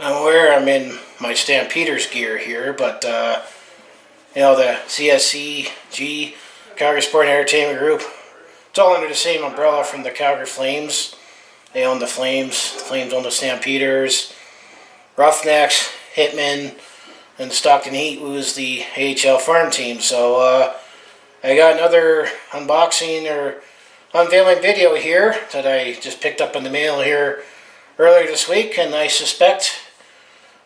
I'm aware I'm in my Stampeders gear here, but the CSCG, Calgary Sport and Entertainment Group, it's all under the same umbrella from the Calgary Flames. They own the Flames. The Flames own the Stampeders. Roughnecks, Hitmen, and the Stockton Heat was the AHL farm team. So I got another unboxing or unveiling video here that I just picked up in the mail here earlier this week, and I suspect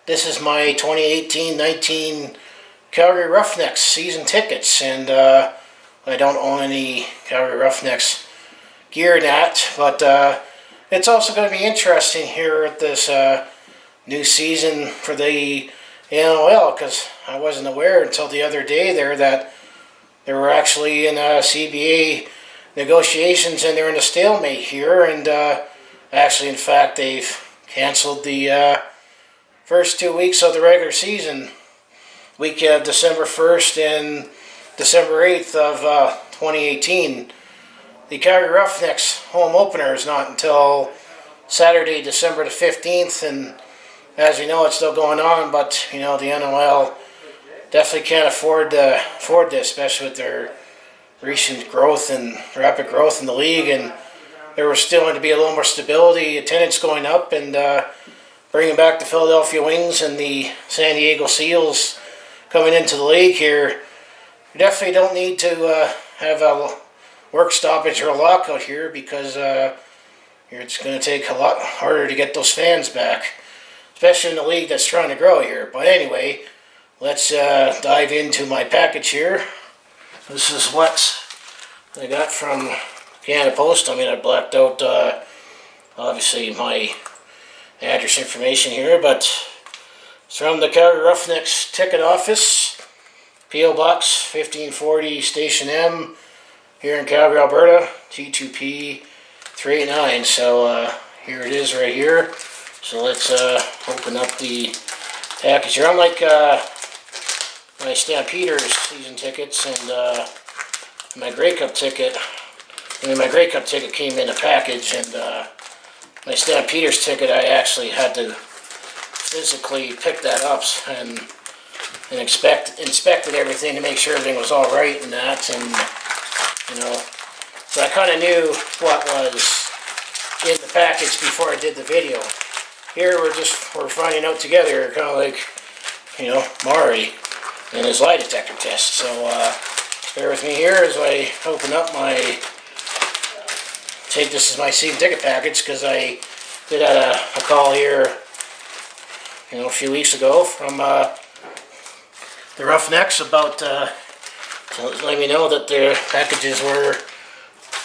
this is my 2018-19 Calgary Roughnecks season tickets, and I don't own any Calgary Roughnecks gear in that, but it's also going to be interesting here at this new season for the NOL, because I wasn't aware until the other day there that they were actually in CBA negotiations and they're in a stalemate here, and actually, in fact, they've canceled the first 2 weeks of the regular season, week of December 1st and December 8th of 2018. The Calgary Roughnecks home opener is not until Saturday, December the 15th, and as you know, it's still going on, but the NOL definitely can't afford this, especially with their recent growth and rapid growth in the league, and there was still going to be a little more stability, attendance going up, and bringing back the Philadelphia Wings and the San Diego Seals coming into the league here. You definitely don't need to have a work stoppage or a lockout here, because it's going to take a lot harder to get those fans back, especially in a league that's trying to grow here. But anyway, let's dive into my package here. This is what I got from Canada Post. I blacked out obviously my address information here, but it's from the Calgary Roughnecks ticket office, P.O. Box 1540 Station M here in Calgary, Alberta, T2P 389. So here it is right here. So let's open up the package here. Unlike my Stampeders season tickets and my Grey Cup ticket, my Grey Cup ticket came in a package, and my Stampeders ticket, I actually had to physically pick that up and inspected everything to make sure everything was all right and that, and so I kind of knew what was in the package before I did the video. Here we're finding out together, kind of like Maury and his lie detector test. So bear with me here as I open up this is my season ticket package, because I did have a call here a few weeks ago from the Roughnecks about letting me know that their packages were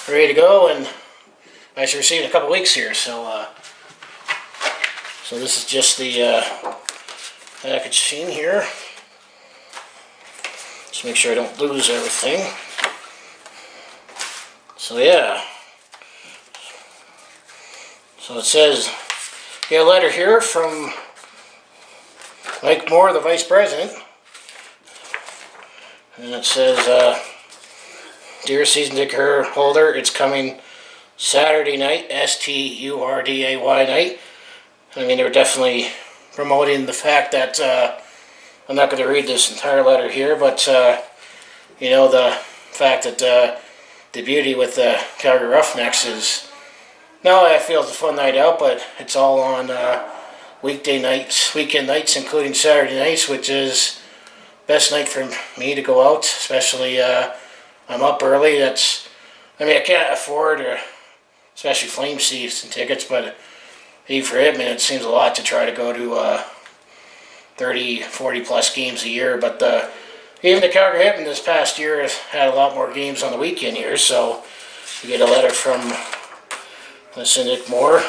ready to go, and I should receive in a couple weeks here. So so this is just the package in here. Just make sure I don't lose everything. So yeah. So it says, get a letter here from Mike Moore, the Vice President. And it says, dear season ticket holder, it's coming Saturday night, STURDAY night. They were definitely promoting the fact that, I'm not going to read this entire letter here, but, the fact that the beauty with the Calgary Roughnecks is, now I feel it's a fun night out, but it's all on weekend nights, including Saturday nights, which is best night for me to go out, especially I'm up early. I can't afford, especially Flame season tickets, but even for Hitman, it seems a lot to try to go to 30, 40 plus games a year, but even the Calgary Hitman this past year has had a lot more games on the weekend here, so you get a letter from Nick Moore,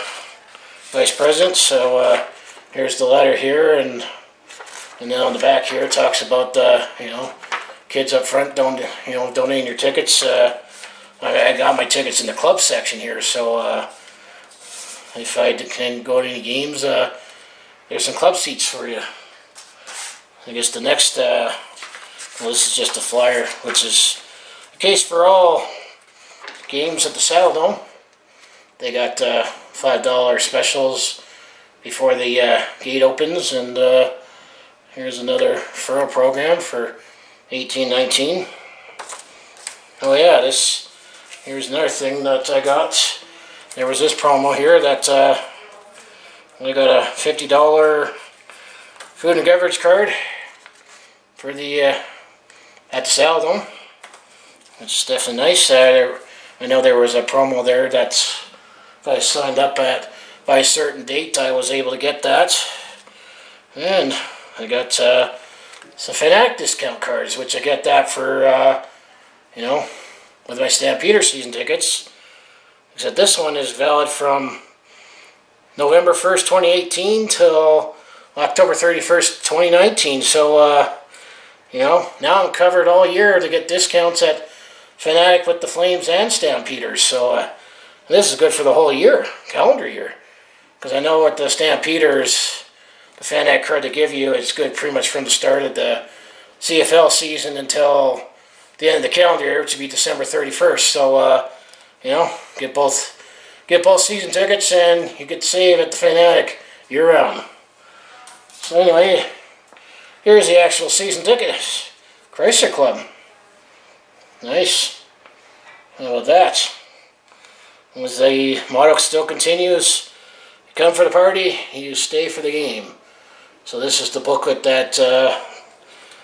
Vice President. So here's the letter here, and then on the back here it talks about kids up front donating your tickets. I got my tickets in the club section here, so if I can go to any games, there's some club seats for you. I guess the next, this is just a flyer, which is the case for all games at the Saddle Dome. They got $5 specials before the gate opens. And here's another referral program for 1819. Oh yeah, here's another thing that I got. There was this promo here that we got a $50 food and beverage card for the at the Saladome. It's definitely nice. I know there was a promo there that if I signed up by a certain date, I was able to get that. And I got some Fanatic discount cards, which I get that for, with my Stampeders season tickets. Except this one is valid from November 1st, 2018 till October 31st, 2019. So, now I'm covered all year to get discounts at Fanatic with the Flames and Stampeders. So, this is good for the whole year, calendar year. Because I know what the Stampeders, the Fanatic card they give you, it's good pretty much from the start of the CFL season until the end of the calendar year, which would be December 31st. So, get both season tickets and you get to save at the Fanatic year round. So anyway, here's the actual season ticket. Chrysler Club. Nice. How about that? As the motto still continues, you come for the party, you stay for the game. So this is the booklet that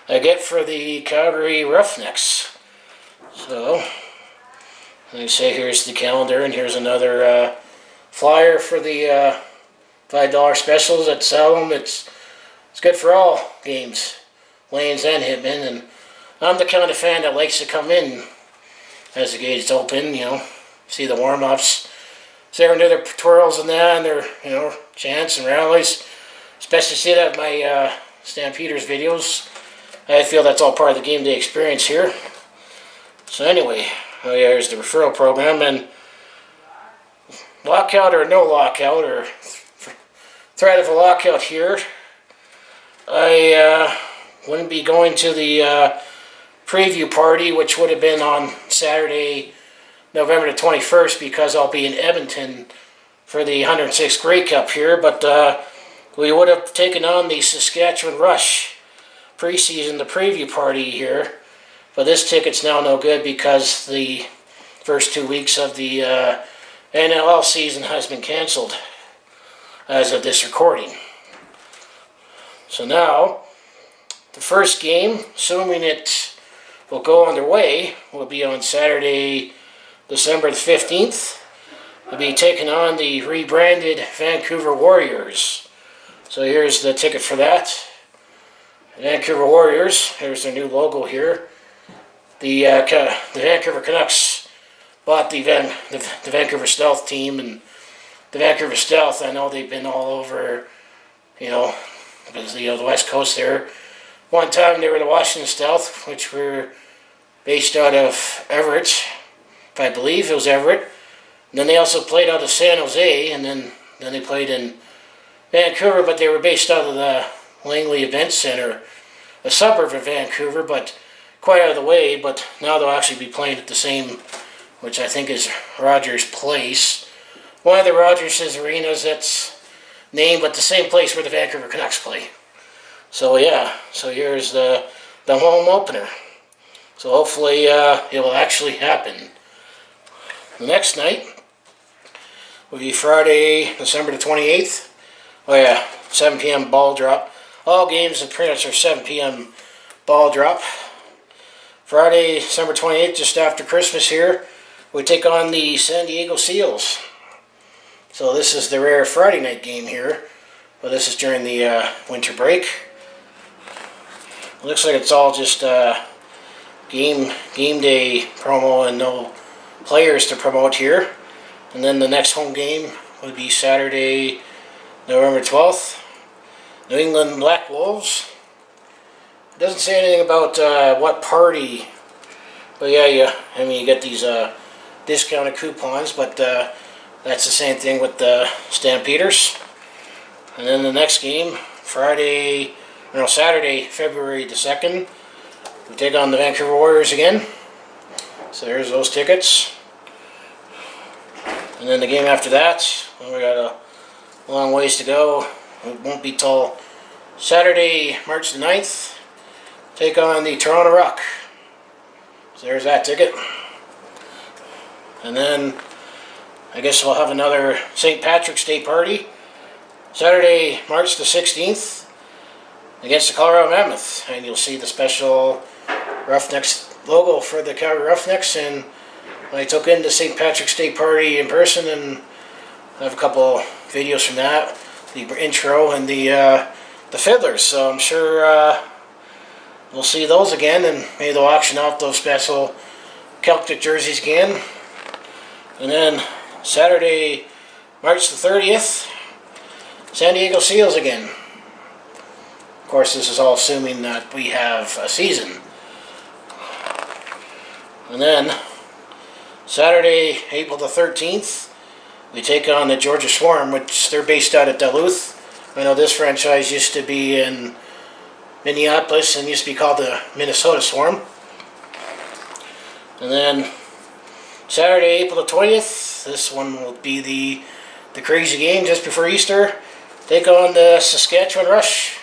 I get for the Calgary Roughnecks. So, like I say, here's the calendar, and here's another flyer for the $5 specials at Saladome. It's good for all games, lanes and hitmen, and I'm the kind of fan that likes to come in as the gates open, see the warm-ups, see everyone do their twirls and that, and their, chants and rallies, especially see that in my Stampeders videos. I feel that's all part of the game day experience here. So anyway, here's the referral program, and lockout or no lockout, or threat of a lockout here, I wouldn't be going to the preview party, which would have been on Saturday, November the 21st, because I'll be in Edmonton for the 106th Grey Cup here, but we would have taken on the Saskatchewan Rush preseason, the preview party here. But this ticket's now no good because the first 2 weeks of the NLL season has been cancelled as of this recording. So now, the first game, assuming it will go underway, will be on Saturday, December the 15th. We'll be taking on the rebranded Vancouver Warriors. So here's the ticket for that. The Vancouver Warriors, here's their new logo here. The Vancouver Canucks bought the Vancouver Stealth team, and the Vancouver Stealth, I know they've been all over, the West Coast there. One time they were the Washington Stealth, which were based out of Everett, if I believe it was Everett. And then they also played out of San Jose, and then they played in Vancouver, but they were based out of the Langley Event Center, a suburb of Vancouver, but quite out of the way. But now they'll actually be playing at the same, which I think is Rogers Place, one of the Rogers' arenas that's named, but the same place where the Vancouver Canucks play. So yeah, so here's the home opener. So hopefully it will actually happen. The next night will be Friday, December the 28th. Oh yeah, 7 p.m. ball drop. All games and pretty much are 7 p.m. ball drop. Friday, December 28th, just after Christmas here, we take on the San Diego Seals. So this is the rare Friday night game here. But this is during the winter break. It looks like it's all just game day promo and no players to promote here. And then the next home game would be Saturday, November 12th. New England Black Wolves. It doesn't say anything about what party, but yeah, you get these discounted coupons, but that's the same thing with the Stampeders. And then the next game, Saturday, February the 2nd, we take on the Vancouver Warriors again. So there's those tickets. And then the game after that, we got a long ways to go. it won't be till Saturday, March the 9th. Take on the Toronto Rock. So there's that ticket. And then I guess we'll have another St. Patrick's Day party Saturday, March the 16th against the Colorado Mammoth. And you'll see the special Roughnecks logo for the Calgary Roughnecks. And I took in the St. Patrick's Day party in person, and I have a couple videos from that, the intro and the fiddlers. So I'm sure we'll see those again, and maybe they'll auction off those special Celtic jerseys again. And then Saturday, March the 30th, San Diego Seals again. Of course, this is all assuming that we have a season. And then Saturday, April the 13th, we take on the Georgia Swarm, which they're based out of Duluth. I know this franchise used to be in Minneapolis and used to be called the Minnesota Swarm. And then Saturday, April the 20th, this one will be the crazy game just before Easter. Take on the Saskatchewan Rush.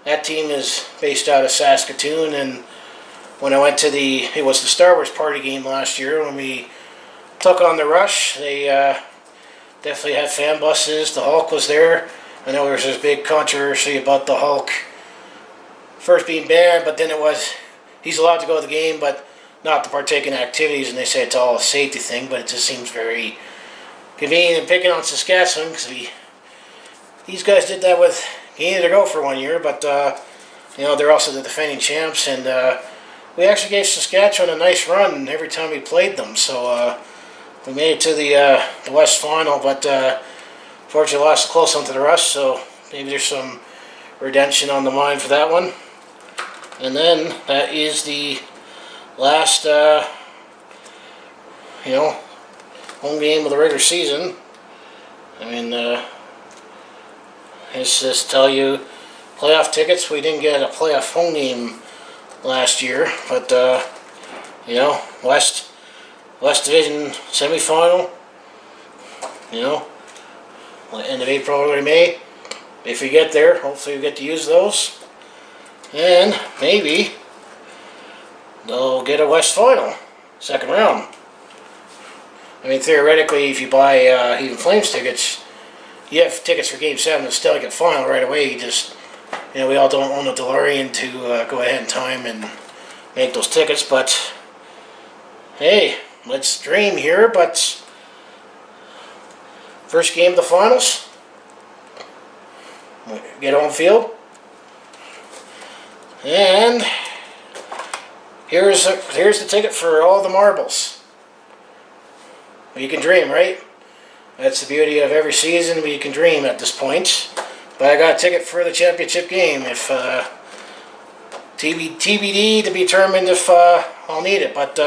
That team is based out of Saskatoon, and when I went to it was the Star Wars party game last year when we took on the Rush. They definitely had fan buses. The Hulk was there. I know there was this big controversy about the Hulk first being banned, but then he's allowed to go to the game, but not to partake in activities, and they say it's all a safety thing, but it just seems very convenient in picking on Saskatchewan, because these guys did that with Gained to Go for 1 year, but they're also the defending champs, and we actually gave Saskatchewan a nice run every time we played them, so we made it to the West Final, but fortunately lost a close one to the Rush, so maybe there's some redemption on the mind for that one. And then that is the last, home game of the regular season. I mean, let's just tell you, playoff tickets, we didn't get a playoff home game last year, but, West Division semifinal, end of April, early May. If we get there, hopefully we get to use those. And maybe they'll get a West Final, second round. I mean, theoretically, if you buy Even Flames tickets, you have tickets for Game 7 and still get Final right away. You just, we all don't own a DeLorean to go ahead in time and make those tickets, but hey, let's dream here. But first game of the finals, get home field, and here's the ticket for all the marbles. Well, you can dream, right? That's the beauty of every season. We can dream at this point. But I got a ticket for the championship game. If TBD to be determined if I'll need it. But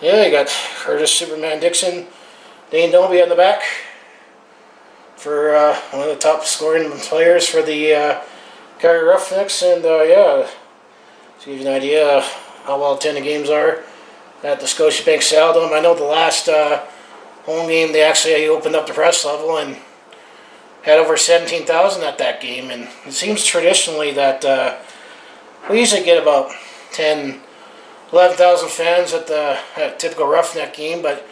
you got Curtis Superman Dixon, Dane Doby on the back for one of the top scoring players for the Calgary Roughnecks, and to give you an idea of how well attended games are at the Scotiabank Saddledome. I know the last home game they actually opened up the press level and had over 17,000 at that game, and it seems traditionally that we usually get about 11,000 fans at a typical Roughneck game, but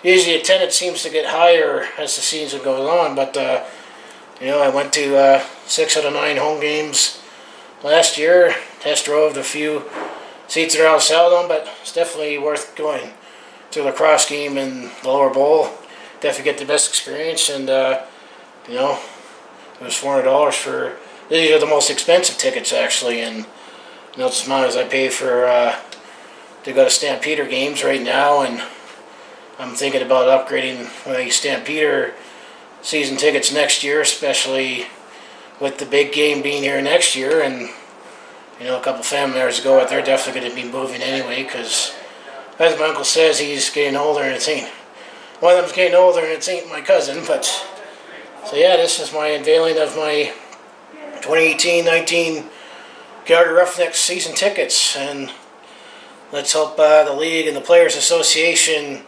usually attendance seems to get higher as the season goes on. But I went to 6 out of 9 home games last year. Test drove a few seats around Saddledome, but it's definitely worth going to a lacrosse game in the lower bowl. Definitely get the best experience, and it was $400 for. These are the most expensive tickets actually, and it's as much as I pay for to go to Stampeder games right now, and I'm thinking about upgrading my Stampeder season tickets next year, especially with the big game being here next year. And a couple family members ago, they're definitely going to be moving anyway, because as my uncle says, he's getting older, and one of them's getting older, and it ain't my cousin. But so this is my unveiling of my 2018-19 Calgary Roughnecks season tickets, and let's hope the league and the Players Association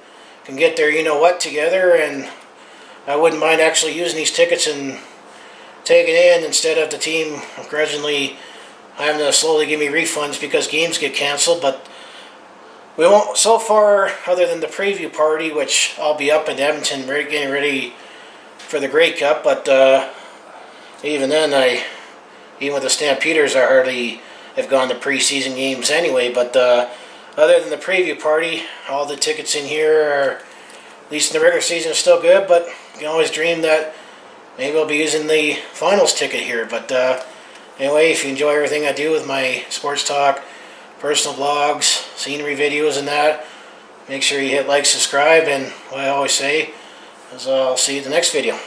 can get their together, and I wouldn't mind actually using these tickets and taken in instead of the team grudgingly having to slowly give me refunds because games get canceled. But we won't, so far, other than the preview party, which I'll be up in Edmonton getting ready for the Grey Cup. But even then, even with the Stampeders, I hardly have gone to preseason games anyway. But other than the preview party, all the tickets in here are, at least in the regular season, are still good. But you can always dream that maybe I'll be using the finals ticket here. But anyway, if you enjoy everything I do with my sports talk, personal vlogs, scenery videos and that, make sure you hit like, subscribe, and what I always say is I'll see you in the next video.